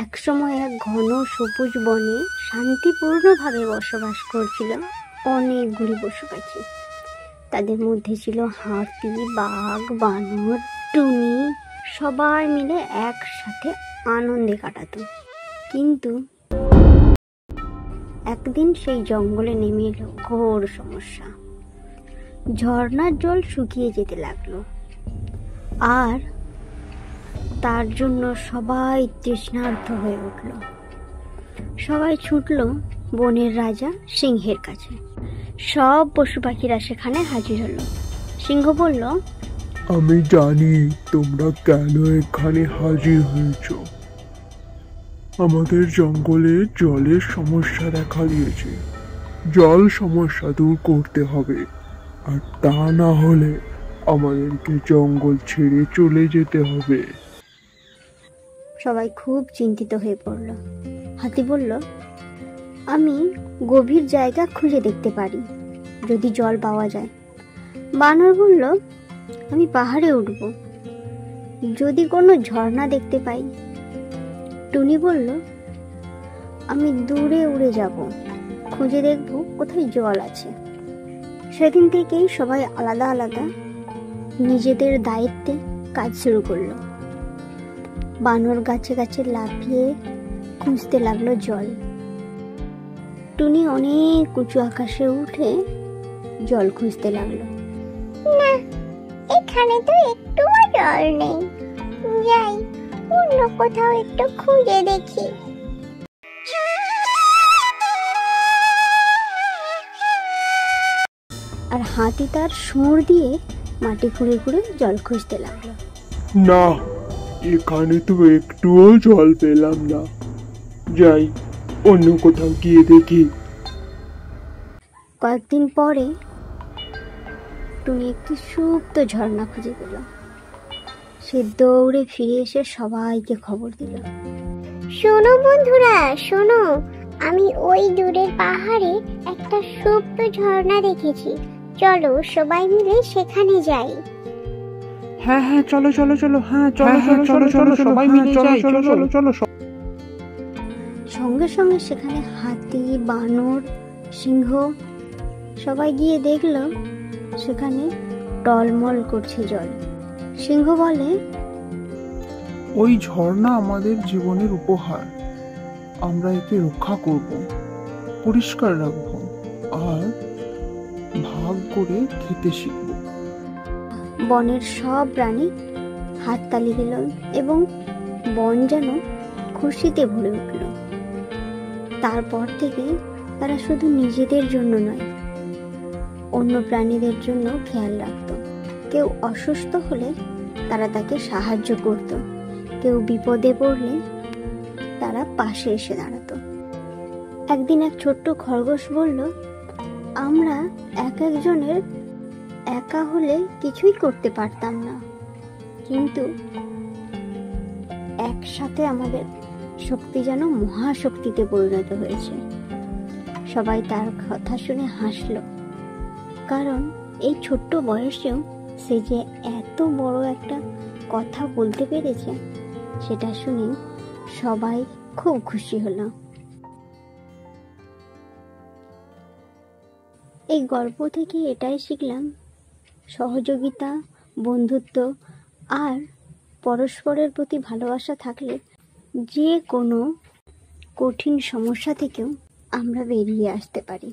একসময় এক ঘন সবুজ বনে শান্তিপূর্ণভাবে বসবাস করছিল অনেকগুলি পশু পাখি। তাদের মধ্যে ছিল হাতি, বাঘ, বানর, টুনি। সবাই মিলে একসাথে আনন্দে কাটাতো। কিন্তু একদিন সেই জঙ্গলে নেমে এলো ঘোর সমস্যা। ঝর্ণার জল শুকিয়ে যেতে লাগলো, আর তার জন্য সবাই তৃষ্ণার্ত হয়ে উঠল। সবাই ছুটল বনের রাজা সিংহের কাছে। সব পশু পাখিরা সেখানে হাজির হলো। সিংহ বলল, আমি জানি তোমরা কেন এখানে হাজির হয়েছ। আমাদের জঙ্গলে জলের সমস্যা দেখা দিয়েছে। জল সমস্যা দূর করতে হবে, আর তা না হলে আমাদেরকে জঙ্গল ছেড়ে চলে যেতে হবে। সবাই খুব চিন্তিত হয়ে পড়ল। হাতি বলল, আমি গভীর জায়গা খুঁজে দেখতে পারি যদি জল পাওয়া যায়। বানর বলল, আমি পাহাড়ে উঠব যদি কোনো ঝর্ণা দেখতে পাই। টুনি বলল, আমি দূরে উড়ে যাব, খুঁজে দেখব কোথায় জল আছে। সেদিন থেকেই সবাই আলাদা আলাদা নিজেদের দায়িত্বে কাজ শুরু করলো। বানর গাছে গাছে লাফিয়ে খুঁজতে লাগলো জল। টুনি অনেক উঁচু আকাশে উঠে জল খুঁজতে লাগলো। না, এখানে তো একটুও জল নেই, যাই অন্য কোথাও একটু খুঁজে দেখি। আর হাতি তার সুর দিয়ে মাটি খুঁড়ে খুঁড়ে জল খুঁজতে লাগলো। না, এখানে তো একটুও জল পেলাম না, যাই অন্য কোথাও গিয়ে দেখি। কয়েকদিন পরে টুনি একটি সুপ্ত ঝর্ণা খুঁজে পেল। সে দৌড়ে ফিরে এসে সবাইকে খবর দিল। শোনো বন্ধুরা, শোনো, আমি ওই দূরের পাহাড়ে একটা সুপ্ত ঝর্ণা দেখেছি। চলো সবাই মিলে সেখানে যাই। হ্যাঁ হ্যাঁ, চলো চলো চলো, হ্যাঁ চলো চলো চলো চলো, সবাই মিলে যাই, চলো চলো চলো। সঙ্গে সঙ্গে সেখানে হাতি, বানর, সিংহ সবাই গিয়ে দেখলো সেখানে টলমল করছে জল। সিংহ বলে, ওই ঝর্ণা আমাদের জীবনের উপহার। আমরা একে রক্ষা করব, পরিষ্কার রাখব, আর ভাগ করে খেতে শিখব। বনের সব প্রাণী হাততালি দিল এবং বন যেন খুশিতে ভরে উঠল। তারপর থেকে তারা শুধু নিজেদের জন্য নয়, অন্য প্রাণীদের জন্য খেয়াল রাখত। কেউ অসুস্থ হলে তারা তাকে সাহায্য করত, কেউ বিপদে পড়লে তারা পাশে এসে দাঁড়াতো। একদিন এক ছোট্ট খরগোশ বলল, আমরা এক একজনের একা হলে কিছুই করতে পারতাম না, কিন্তু একসাথে আমাদের শক্তি যেন মহাশক্তিতে পরিণত হয়েছে। সবাই তার কথা শুনে হাসলো, কারণ এই ছোট্ট বয়সেও সে যে এত বড় একটা কথা বলতে পেরেছে সেটা শুনে সবাই খুব খুশি হলো। এই গল্প থেকে এটাই শিখলাম, সহযোগিতা, বন্ধুত্ব আর পরস্পরের প্রতি ভালোবাসা থাকলে যে কোনো কঠিন সমস্যা থেকেও আমরা বেরিয়ে আসতে পারি।